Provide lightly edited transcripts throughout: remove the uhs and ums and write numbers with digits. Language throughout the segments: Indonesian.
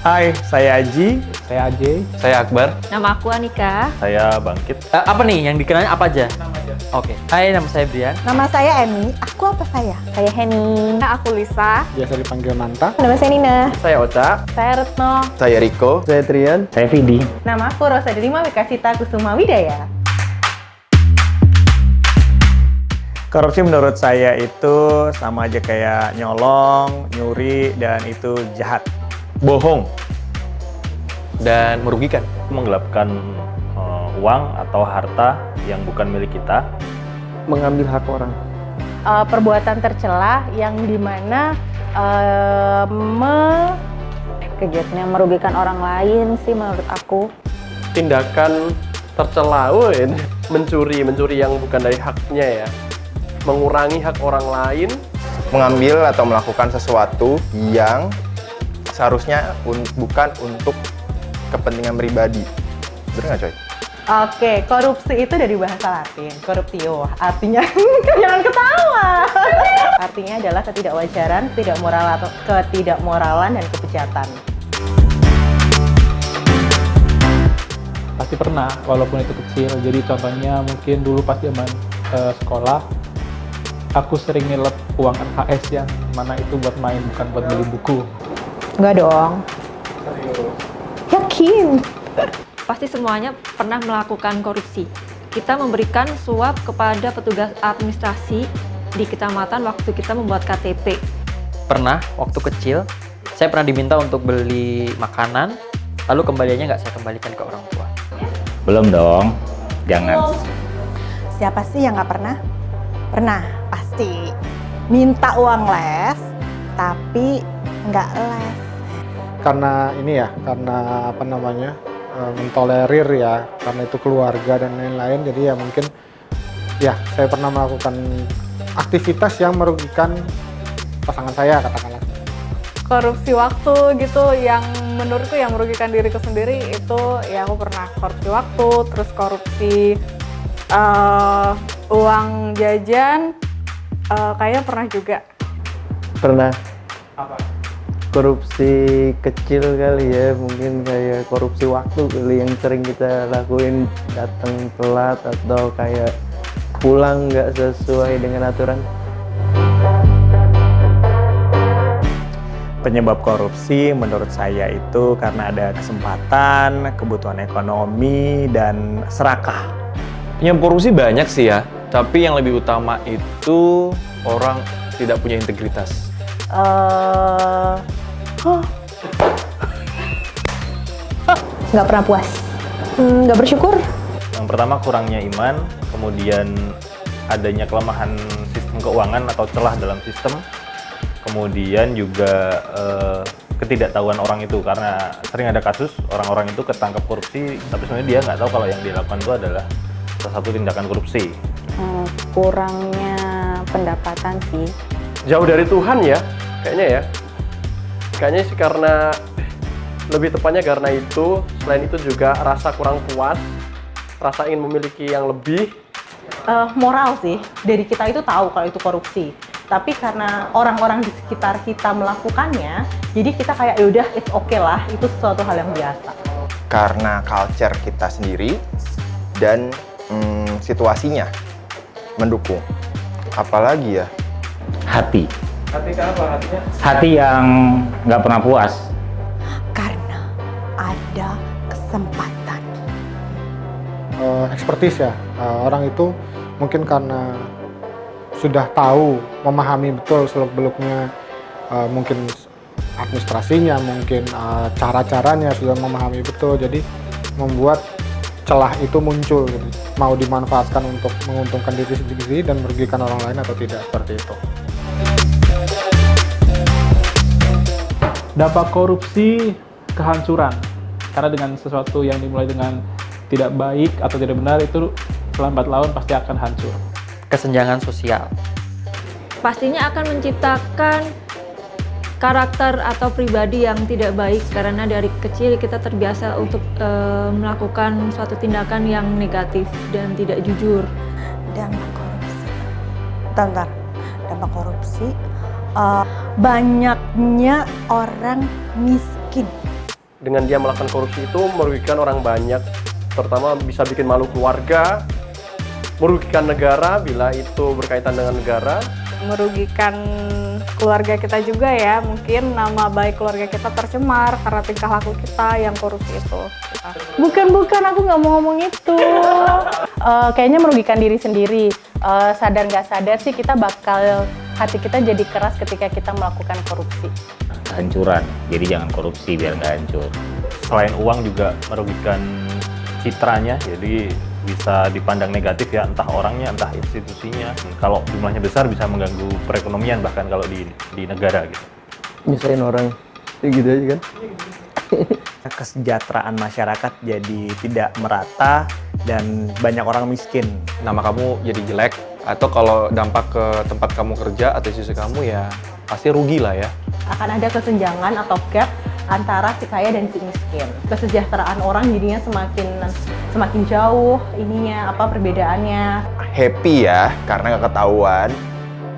Hai, saya Aji. Saya Ajay. Saya Akbar. Nama aku Anika. Saya Bangkit. Apa nih yang dikenalnya apa aja? Oke. Hai, nama saya Brian. Nama saya Emi. Aku apa saya? Saya Heni. Aku Lisa. Biasa dipanggil Manta. Nama saya Nina. Saya Ocha. Saya Retno. Saya Riko. Saya Trian. Saya Vidi. Nama aku Rosa Delima Wikasita Kusuma Widaya. Korupsi menurut saya itu sama aja kayak nyolong, nyuri, dan itu jahat. Bohong. Dan merugikan. Menggelapkan uang atau harta yang bukan milik kita. Mengambil hak orang. Perbuatan tercela yang dimana Kegiatan yang merugikan orang lain sih menurut aku. Tindakan tercela, mencuri yang bukan dari haknya ya, mengurangi hak orang lain, Mengambil atau melakukan sesuatu yang seharusnya bukan untuk kepentingan pribadi. Bener nggak, coy? Oke, korupsi itu dari bahasa Latin, corruptio, artinya jangan ketawa. Artinya adalah ketidakwajaran, ketidakmoralan dan kebejatan. Pasti pernah, walaupun itu kecil. Jadi contohnya mungkin dulu pas zaman sekolah, aku sering nilep uang LHS yang mana itu buat main, bukan buat beli buku. Enggak dong. Yakin? Pasti semuanya pernah melakukan korupsi. Kita memberikan suap kepada petugas administrasi di kecamatan waktu kita membuat KTP. Pernah, waktu kecil, saya pernah diminta untuk beli makanan, lalu kembaliannya nggak saya kembalikan ke orang tua. Belum dong, jangan. Siapa sih yang nggak pernah? Pernah, pasti. Minta uang les, tapi nggak les. Karena ini ya, karena apa namanya, mentolerir ya, karena itu keluarga dan lain-lain. Jadi ya mungkin, ya saya pernah melakukan aktivitas yang merugikan pasangan saya, katakanlah. Korupsi waktu gitu yang menurutku yang merugikan diriku sendiri itu ya aku pernah korupsi waktu, terus korupsi uang jajan, kayaknya pernah juga. pernah Apa? korupsi kecil kali ya, mungkin kayak korupsi waktu kali yang sering kita lakuin, datang telat atau kayak pulang nggak sesuai dengan aturan. Penyebab korupsi menurut saya itu karena ada kesempatan, kebutuhan ekonomi, dan serakah. Penyebab korupsi banyak sih ya, tapi yang lebih utama itu orang tidak punya integritas. Nggak pernah puas. Nggak bersyukur. Yang pertama kurangnya iman, kemudian adanya kelemahan sistem keuangan atau celah dalam sistem, kemudian juga ketidaktahuan orang itu, karena sering ada kasus orang-orang itu ketangkap korupsi tapi sebenarnya dia nggak tahu kalau yang dilakukan itu adalah salah satu tindakan korupsi. Kurangnya pendapatan sih. Jauh dari Tuhan ya, kayaknya ya. Kayaknya sih karena, lebih tepatnya karena itu, selain itu juga rasa kurang puas, rasa ingin memiliki yang lebih. Moral sih, dari kita itu tahu kalau itu korupsi. Tapi karena orang-orang di sekitar kita melakukannya, jadi kita kayak yaudah it's okay lah, itu sesuatu hal yang biasa. Karena culture kita sendiri dan situasinya mendukung. Apalagi ya? Hati. Hati apa hatinya? Hati yang nggak pernah puas. Karena ada kesempatan. Ekspertis ya, orang itu mungkin karena sudah tahu, memahami betul seluk-beluknya, mungkin administrasinya, mungkin cara-caranya sudah memahami betul, jadi membuat celah itu muncul gitu. Mau dimanfaatkan untuk menguntungkan diri sendiri dan merugikan orang lain atau tidak, seperti itu. Dampak korupsi kehancuran, karena dengan sesuatu yang dimulai dengan tidak baik atau tidak benar itu lambat laun pasti akan hancur. Kesenjangan sosial. Pastinya akan menciptakan karakter atau pribadi yang tidak baik karena dari kecil kita terbiasa untuk melakukan suatu tindakan yang negatif dan tidak jujur. Dampak korupsi. Bentar. Dampak korupsi. Banyaknya orang miskin. dengan dia melakukan korupsi itu merugikan orang banyak, terutama bisa bikin malu keluarga, merugikan negara bila itu berkaitan dengan negara, merugikan keluarga kita juga ya, mungkin nama baik keluarga kita tercemar karena tingkah laku kita yang korupsi itu. Bukan, aku nggak mau ngomong itu. Kayaknya merugikan diri sendiri. Sadar nggak sadar sih kita bakal, hati kita jadi keras ketika kita melakukan korupsi. Kehancuran, jadi jangan korupsi biar nggak hancur. Selain uang juga merugikan citranya, jadi bisa dipandang negatif ya, entah orangnya, entah institusinya. Kalau jumlahnya besar bisa mengganggu perekonomian bahkan kalau di negara gitu. Nyusahin orang, gitu aja kan. Kesejahteraan masyarakat jadi tidak merata dan banyak orang miskin. Nama kamu jadi jelek, atau kalau dampak ke tempat kamu kerja atau institusi kamu ya pasti rugi lah ya. Akan ada kesenjangan atau gap antara si kaya dan si miskin. Kesejahteraan orang jadinya semakin jauh ininya, perbedaannya. Happy ya karena nggak ketahuan,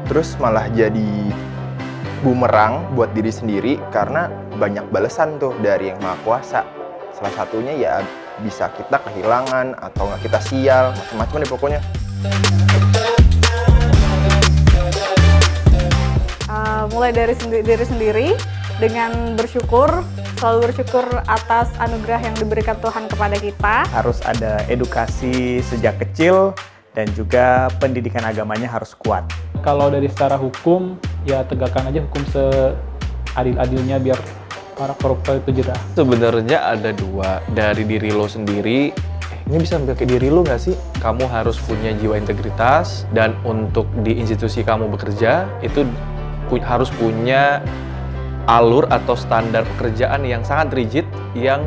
terus malah jadi bumerang buat diri sendiri karena banyak balasan tuh dari Yang Maha Kuasa. Salah satunya ya bisa kita kehilangan atau nggak kita sial, macam-macam deh pokoknya. Mulai dari diri sendiri dengan bersyukur, selalu bersyukur atas anugerah yang diberikan Tuhan kepada kita. Harus ada edukasi sejak kecil dan juga pendidikan agamanya harus kuat. Kalau dari secara hukum, ya tegakkan aja hukum seadil-adilnya biar para koruptor itu jerah. Sebenarnya ada dua, dari diri lo sendiri. Ini bisa sampai ke diri lo nggak sih? Kamu harus punya jiwa integritas, dan untuk di institusi kamu bekerja itu harus punya alur atau standar pekerjaan yang sangat rigid yang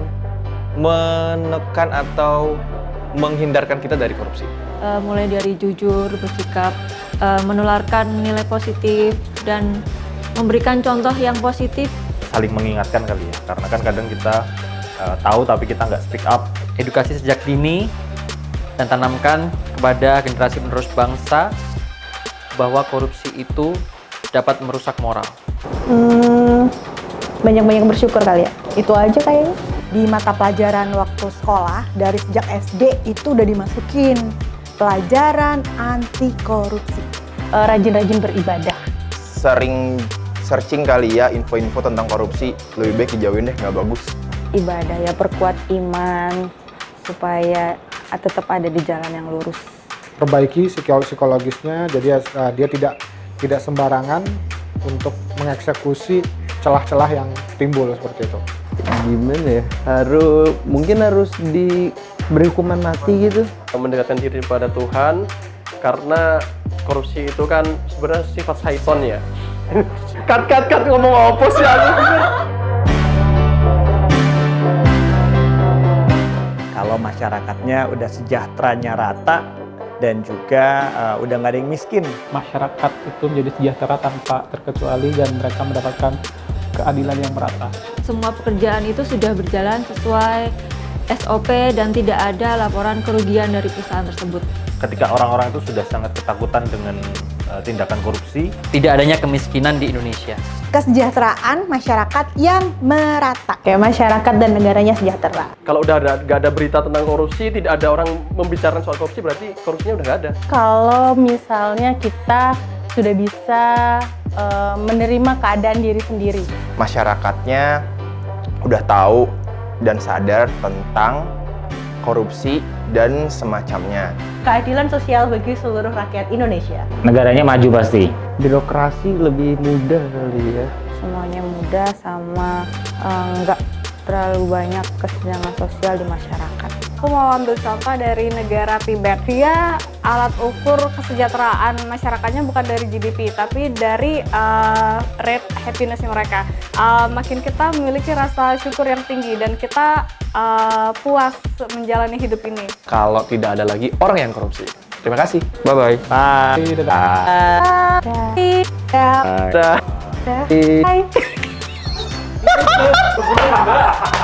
menekan atau menghindarkan kita dari korupsi. Mulai dari jujur, bersikap, menularkan nilai positif, dan memberikan contoh yang positif. Saling mengingatkan kali ya, karena kan kadang kita tahu tapi kita nggak speak up. Edukasi sejak dini dan tanamkan kepada generasi penerus bangsa bahwa korupsi itu dapat merusak moral. Banyak-banyak bersyukur kali ya. Itu aja kayaknya. Di mata pelajaran waktu sekolah, dari sejak SD itu udah dimasukin pelajaran anti korupsi. Rajin-rajin beribadah. Sering searching kali ya info-info tentang korupsi, lebih baik dijauhin deh, nggak bagus. Ibadah ya, perkuat iman supaya tetap ada di jalan yang lurus. Perbaiki psikologisnya, jadi dia tidak sembarangan untuk mengeksekusi celah-celah yang timbul seperti itu. Gimana ya? Mungkin harus diberi hukuman mati gitu. Mendekatkan diri kepada Tuhan, karena korupsi itu kan sebenarnya sifat syaiton ya. Kat ngomong apa sih aku? Kalau masyarakatnya udah sejahteranya rata dan juga udah nggak ada yang miskin. Masyarakat itu menjadi sejahtera tanpa terkecuali dan mereka mendapatkan keadilan yang merata. Semua pekerjaan itu sudah berjalan sesuai SOP dan tidak ada laporan kerugian dari perusahaan tersebut. Ketika orang-orang itu sudah sangat ketakutan dengan tindakan korupsi, tidak adanya kemiskinan di Indonesia. Kesejahteraan masyarakat yang merata. Kayak masyarakat dan negaranya sejahtera. Kalau udah nggak ada berita tentang korupsi, tidak ada orang membicarakan soal korupsi, berarti korupsinya udah nggak ada. Kalau misalnya kita sudah bisa menerima keadaan diri sendiri. Masyarakatnya udah tahu dan sadar tentang korupsi dan semacamnya. Keadilan sosial bagi seluruh rakyat Indonesia. Negaranya maju pasti. Birokrasi lebih mudah kali ya. Semuanya mudah sama nggak terlalu banyak kesenjangan sosial di masyarakat. Aku mau ambil contoh dari negara Tibet. Dia alat ukur kesejahteraan masyarakatnya bukan dari GDP, tapi dari rate happiness mereka. Makin kita memiliki rasa syukur yang tinggi dan kita puas menjalani hidup ini. Kalau tidak ada lagi orang yang korupsi. Terima kasih. Bye-bye. Bye. Bye. Bye. Bye.